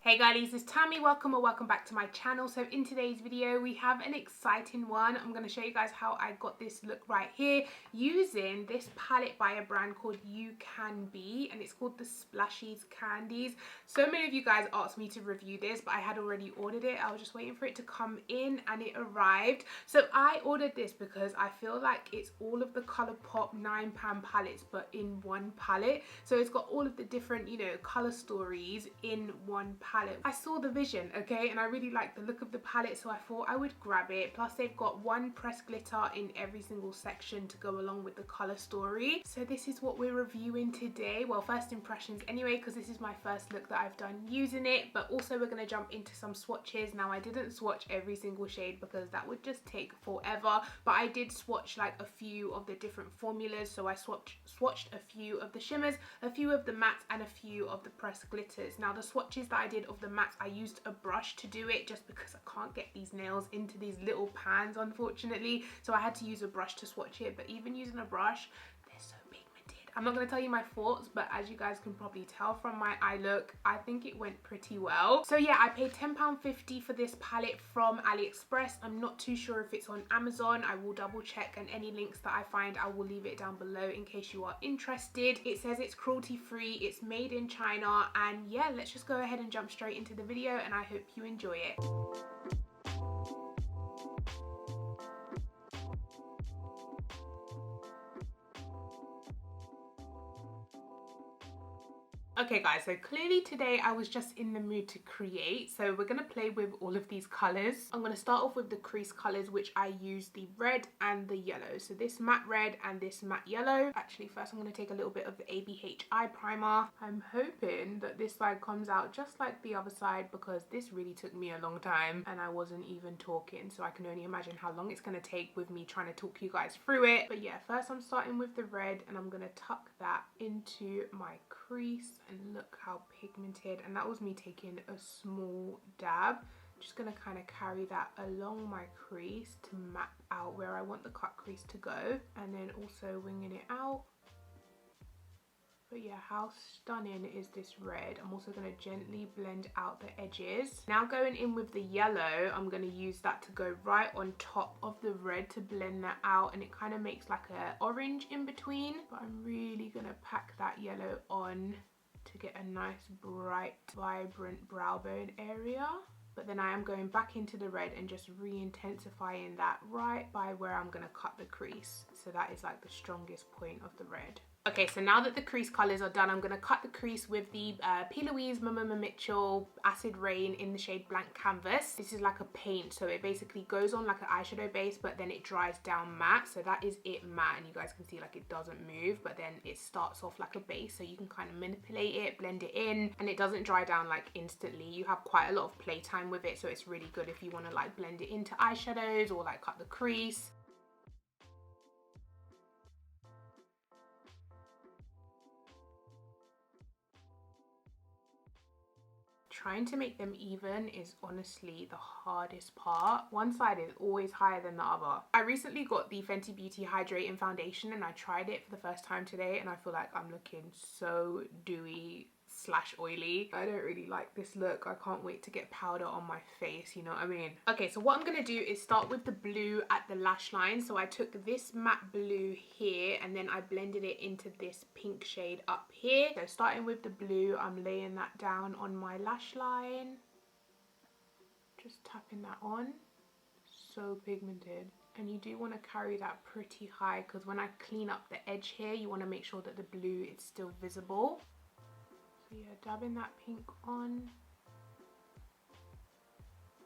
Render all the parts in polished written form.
Hey girlies, it's Tammy. Welcome or welcome back to my channel. So in today's video we have an exciting one. I'm going to show you guys how I got this look right here using this palette by a brand called Ucanbe, and it's called the Splashy Candies. So many of you guys asked me to review this, but I had already ordered it. I was just waiting for it to come in and it arrived. So I ordered this because I feel like it's all of the Colourpop £9 palettes but in one palette. So it's got all of the different, you know, colour stories in one palette. I saw the vision, okay, and I really like the look of the palette, so I thought I would grab it. Plus they've got one pressed glitter in every single section to go along with the colour story. So this is what we're reviewing today. Well, first impressions anyway, because this is my first look that I've done using it, but also we're going to jump into some swatches. Now I didn't swatch every single shade because that would just take forever, but I did swatch like a few of the different formulas. So I swatched a few of the shimmers, a few of the mattes, and a few of the pressed glitters. Now the swatches that I did of the mattes, I used a brush to do it just because I can't get these nails into these little pans, unfortunately, so I had to use a brush to swatch it. But even using a brush, they're so pigmented. I'm not going to tell you my thoughts, but as you guys can probably tell from my eye look, I think it went pretty well. So yeah, I paid £10.50 for this palette from AliExpress. I'm not too sure if it's on Amazon. I will double check, and any links that I find I will leave it down below in case you are interested. It says it's cruelty free, it's made in China, and yeah, let's just go ahead and jump straight into the video, and I hope you enjoy it. Okay guys, so clearly today I was just in the mood to create, so we're going to play with all of these colours. I'm going to start off with the crease colours, which I use the red and the yellow. So this matte red and this matte yellow. Actually, first I'm going to take a little bit of the ABH eye primer. I'm hoping that this side comes out just like the other side, because this really took me a long time and I wasn't even talking, so I can only imagine how long it's going to take with me trying to talk you guys through it. But yeah, first I'm starting with the red and I'm going to tuck that into my crease. And look how pigmented, and that was me taking a small dab. Just gonna kind of carry that along my crease to map out where I want the cut crease to go, and then also winging it out. But yeah, how stunning is this red? I'm also going to gently blend out the edges. Now going in with the yellow, I'm going to use that to go right on top of the red to blend that out, and it kind of makes like a orange in between. But I'm really going to pack that yellow on to get a nice bright vibrant brow bone area. But then I am going back into the red and just re-intensifying that right by where I'm going to cut the crease. So that is like the strongest point of the red. Okay, so now that the crease colours are done, I'm going to cut the crease with the P. Louise Mama Mitchell Acid Rain in the shade Blank Canvas. This is like a paint, so it basically goes on like an eyeshadow base, but then it dries down matte. So that is it matte, and you guys can see like it doesn't move, but then it starts off like a base, so you can kind of manipulate it, blend it in, and it doesn't dry down like instantly. You have quite a lot of playtime with it, so it's really good if you want to like blend it into eyeshadows or like cut the crease. Trying to make them even is honestly the hardest part. One side is always higher than the other. I recently got the Fenty Beauty Hydrating Foundation and I tried it for the first time today, and I feel like I'm looking so dewy / oily. I don't really like this look. I can't wait to get powder on my face, you know what I mean? Okay, so what I'm gonna do is start with the blue at the lash line. So I took this matte blue here and then I blended it into this pink shade up here. So starting with the blue, I'm laying that down on my lash line. Just tapping that on. So pigmented. And you do want to carry that pretty high, because when I clean up the edge here, you want to make sure that the blue is still visible. So yeah, dabbing that pink on.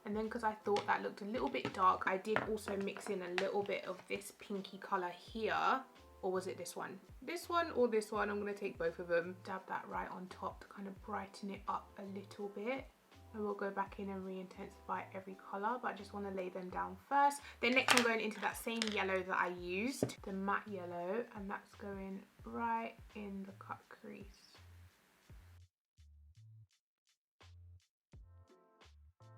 And then because I thought that looked a little bit dark, I did also mix in a little bit of this pinky colour here. Or was it this one? This one or this one? I'm going to take both of them. Dab that right on top to kind of brighten it up a little bit. And we'll go back in and re-intensify every colour, but I just want to lay them down first. Then next I'm going into that same yellow that I used, the matte yellow, and that's going right in the cut crease.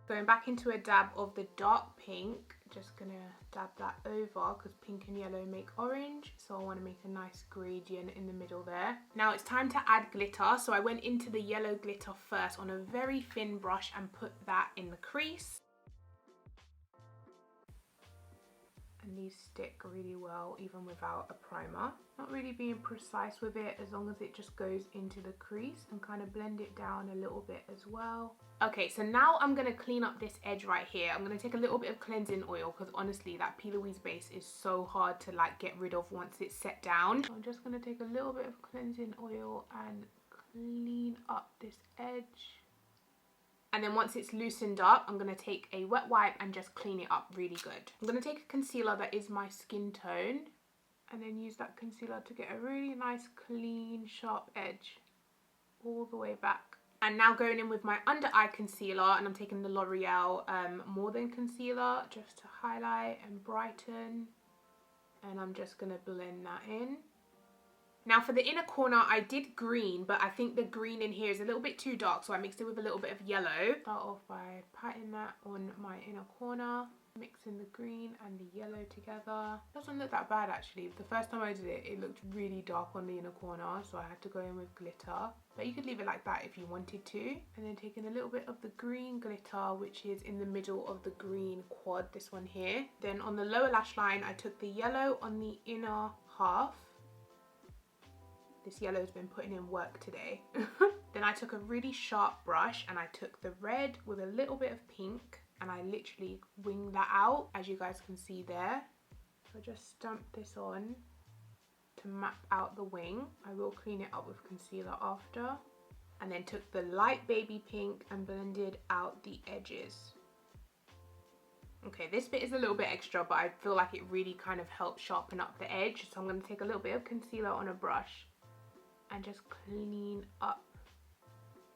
Going back into a dab of the dark pink Just gonna dab that over because pink and yellow make orange, so I want to make a nice gradient in the middle there. Now it's time to add glitter, so I went into the yellow glitter first on a very thin brush and put that in the crease. And these stick really well even without a primer. Not really being precise with it, as long as it just goes into the crease, and kind of blend it down a little bit as well. Okay, so now I'm going to clean up this edge right here. I'm going to take a little bit of cleansing oil because honestly that P. Louise base is so hard to like get rid of once it's set down. So I'm just going to take a little bit of cleansing oil and clean up this edge. And then once it's loosened up, I'm going to take a wet wipe and just clean it up really good. I'm going to take a concealer that is my skin tone and then use that concealer to get a really nice, clean, sharp edge all the way back. And now going in with my under eye concealer, and I'm taking the L'Oreal More Than Concealer just to highlight and brighten. And I'm just going to blend that in. Now for the inner corner, I did green, but I think the green in here is a little bit too dark, so I mixed it with a little bit of yellow. Start off by patting that on my inner corner, mixing the green and the yellow together. Doesn't look that bad actually. The first time I did it, it looked really dark on the inner corner, so I had to go in with glitter. But you could leave it like that if you wanted to. And then taking a little bit of the green glitter, which is in the middle of the green quad, this one here. Then on the lower lash line, I took the yellow on the inner half. This yellow's been putting in work today. Then I took a really sharp brush and I took the red with a little bit of pink and I literally winged that out, as you guys can see there. So I just stamped this on to map out the wing. I will clean it up with concealer after. And then took the light baby pink and blended out the edges. Okay, this bit is a little bit extra, but I feel like it really kind of helps sharpen up the edge. So I'm going to take a little bit of concealer on a brush and just clean up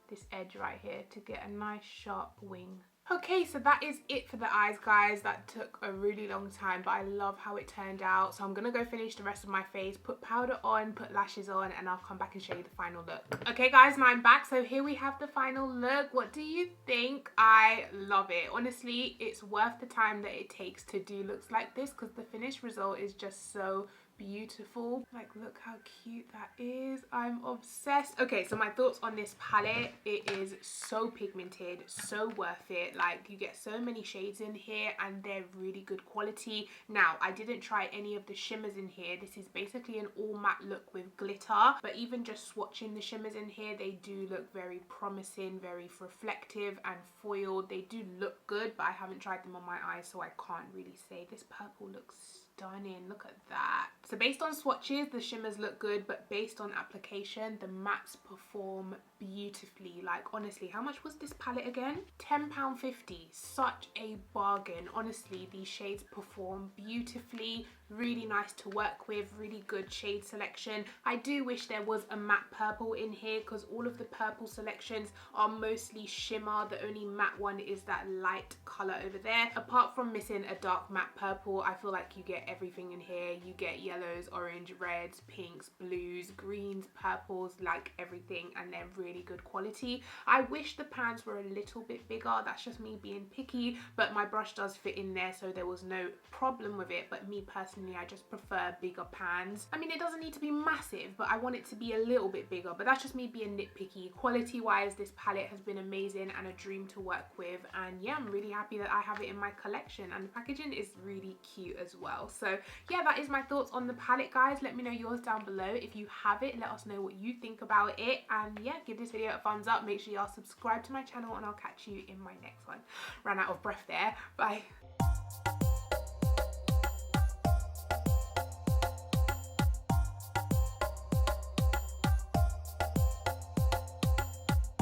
this edge right here to get a nice sharp wing. Okay, so that is it for the eyes, guys. That took a really long time, but I love how it turned out. So I'm gonna go finish the rest of my face, put powder on, put lashes on, and I'll come back and show you the final look. Okay guys, now I'm back. So here we have the final look. What do you think? I love it. Honestly, it's worth the time that it takes to do looks like this because the finished result is just so beautiful. Like, look how cute that is. I'm obsessed. Okay, so my thoughts on this palette. It is so pigmented, so worth it. Like, you get so many shades in here and they're really good quality. Now, I didn't try any of the shimmers in here. This is basically an all matte look with glitter, but even just swatching the shimmers in here, they do look very promising, very reflective and foiled. They do look good, but I haven't tried them on my eyes, so I can't really say. This purple looks stunning. Look at that. So based on swatches, the shimmers look good, but based on application, the mattes perform beautifully. Like, honestly, how much was this palette again? £10.50. Such a bargain. Honestly, these shades perform beautifully. Really nice to work with, really good shade selection. I do wish there was a matte purple in here because all of the purple selections are mostly shimmer. The only matte one is that light color over there. Apart from missing a dark matte purple, I feel like you get everything in here. You get yellows, orange, reds, pinks, blues, greens, purples, like everything, and they're really good quality. I wish the pans were a little bit bigger. That's just me being picky, but my brush does fit in there, so there was no problem with it. But me personally, I just prefer bigger pans. I mean, it doesn't need to be massive, but I want it to be a little bit bigger, but that's just me being nitpicky. Quality wise, this palette has been amazing and a dream to work with, and yeah, I'm really happy that I have it in my collection, and the packaging is really cute as well. So yeah, that is my thoughts on the palette, guys. Let me know yours down below. If you have it, let us know what you think about it, and yeah, give this video a thumbs up. Make sure you are subscribed to my channel, and I'll catch you in my next one. Ran out of breath there. Bye.